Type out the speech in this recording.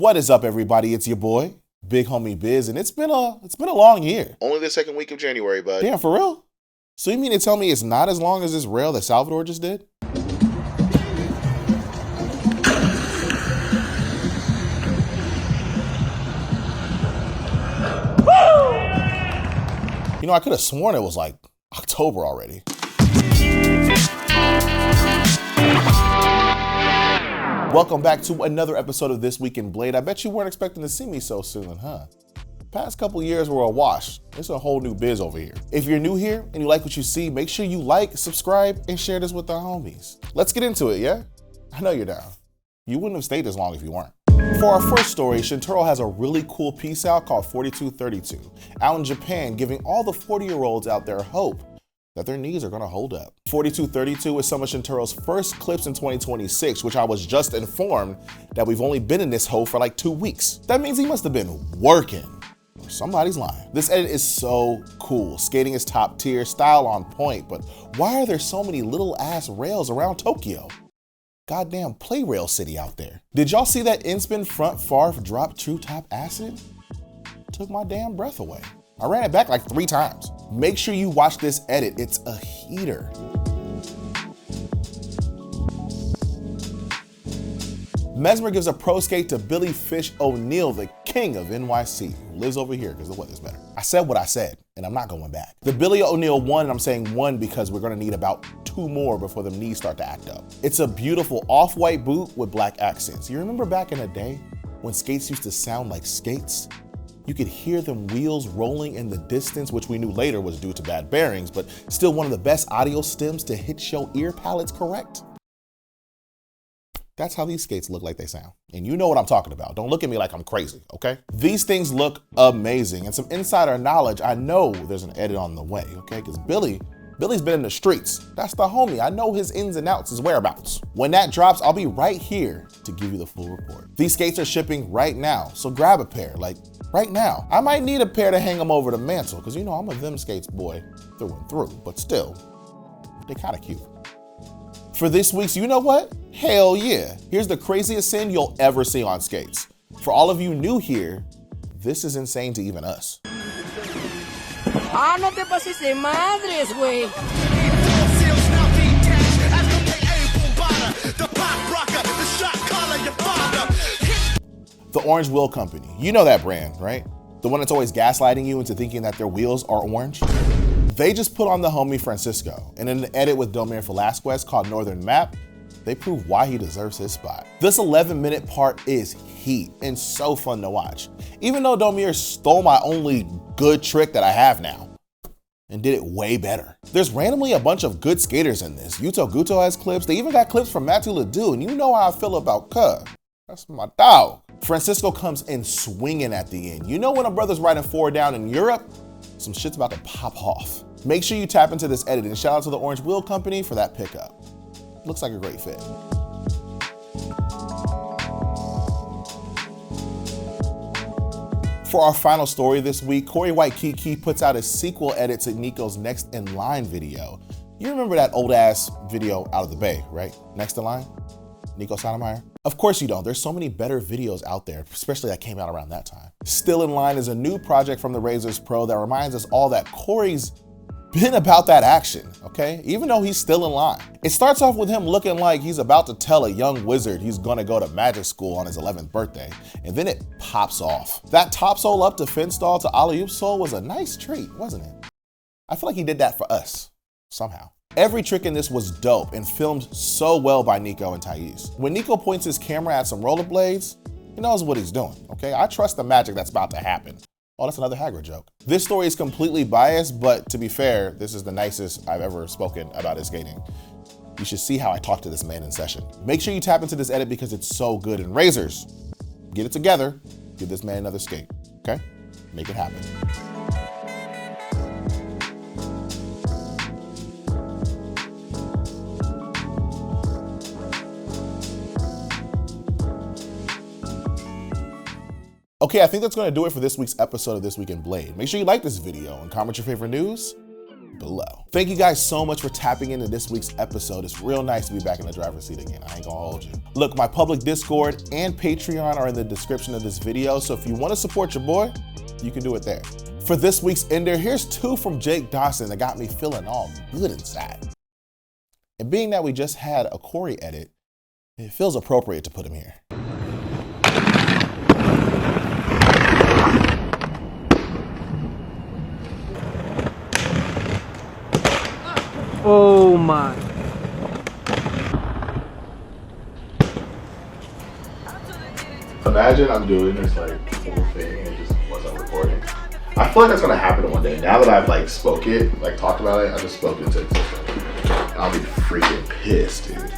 What is up, everybody? It's your boy, Big Homie Biz, and it's been a long year. Only the second week of January, bud. Damn, for real? So you mean to tell me it's not as long as this rail that Salvador just did? You know, I could have sworn it was like October already. Welcome back to another episode of This Week in Blade. I bet you weren't expecting to see me so soon, huh? Past couple years were a wash. It's a whole new biz over here. If you're new here and you like what you see, make sure you like, subscribe, and share this with the homies. Let's get into it, yeah? I know you're down. You wouldn't have stayed this long if you weren't. For our first story, Shintro has a really cool piece out called 4232, out in Japan, giving all the 40-year-olds out there hope that their knees are gonna hold up. 4232 is some of Shintro's first clips in 2026, which I was just informed that we've only been in this hole for like 2 weeks. That means he must have been working. Or somebody's lying. This edit is so cool. Skating is top tier, style on point, but why are there so many little ass rails around Tokyo? Goddamn play rail city out there. Did y'all see that in-spin front farf drop true top acid? Took my damn breath away. I ran it back like 3 times. Make sure you watch this edit, it's a heater. Mesmer gives a pro skate to Billy Fish O'Neal, the king of NYC, who lives over here because the weather's better. I said what I said, and I'm not going back. The Billy O'Neal won, and I'm saying won because we're gonna need about 2 more before the knees start to act up. It's a beautiful off-white boot with black accents. You remember back in the day when skates used to sound like skates? You could hear them wheels rolling in the distance, which we knew later was due to bad bearings, but still one of the best audio stems to hit your ear palates correct. That's how these skates look like they sound. And you know what I'm talking about. Don't look at me like I'm crazy, okay? These things look amazing. And some insider knowledge, I know there's an edit on the way, okay? Because Billy's been in the streets. That's the homie. I know his ins and outs, his whereabouts. When that drops, I'll be right here to give you the full report. These skates are shipping right now, so grab a pair, like right now. I might need a pair to hang them over the mantle, because you know I'm a them skates boy through and through, but still, they kind of cute. For this week's You Know What? Hell yeah. Here's the craziest sin you'll ever see on skates. For all of you new here, this is insane to even us. Ah, no te pases de madres, güey. The Orange Wheel Company. You know that brand, right? The one that's always gaslighting you into thinking that their wheels are orange. They just put on the homie Francesco, and in an edit with Domir Velasquez called Northern Map, they prove why he deserves his spot. This 11-minute part is heat and so fun to watch. Even though Domir stole my only good trick that I have now and did it way better. There's randomly a bunch of good skaters in this. Yuto Guto has clips. They even got clips from Matthew Ledoux, and you know how I feel about Kuh. That's my dog. Francesco comes in swinging at the end. You know when a brother's riding 4 down in Europe, some shit's about to pop off. Make sure you tap into this edit and shout out to the Orange Wheel Company for that pickup. Looks like a great fit. For our final story this week, Korey Waikiki puts out a sequel edit to Nico's Next in Line video. You remember that old ass video out of the Bay, right? Next in Line? Nico Sotomayor? Of course you don't. There's so many better videos out there, especially that came out around that time. Still in Line is a new project from the Razors Pro that reminds us all that Korey's been about that action, okay? Even though he's still in line. It starts off with him looking like he's about to tell a young wizard he's gonna go to magic school on his 11th birthday, and then it pops off. That topsoul up to fin stall to alley-oop soul was a nice treat, wasn't it? I feel like he did that for us, somehow. Every trick in this was dope and filmed so well by Nico and Thais. When Nico points his camera at some rollerblades, he knows what he's doing, okay? I trust the magic that's about to happen. Oh, that's another Hagrid joke. This story is completely biased, but to be fair, this is the nicest I've ever spoken about his skating. You should see how I talk to this man in session. Make sure you tap into this edit because it's so good. And Razors, get it together, give this man another skate, okay? Make it happen. Okay, I think that's gonna do it for this week's episode of This Week in Blade. Make sure you like this video and comment your favorite news. below. Thank you guys so much for tapping into this week's episode. It's real nice to be back in the driver's seat again. I ain't gonna hold you. Look, my public Discord and Patreon are in the description of this video, so if you want to support your boy, you can do it there. For this week's ender, here's two from Jake Dotson that got me feeling all good inside. And being that we just had a Korey edit, it feels appropriate to put him here. Oh my. Imagine I'm doing this like whole thing and it just wasn't recording. I feel like that's gonna happen one day. Now that I've like talked about it, I just spoke into existence. I'll be freaking pissed, dude.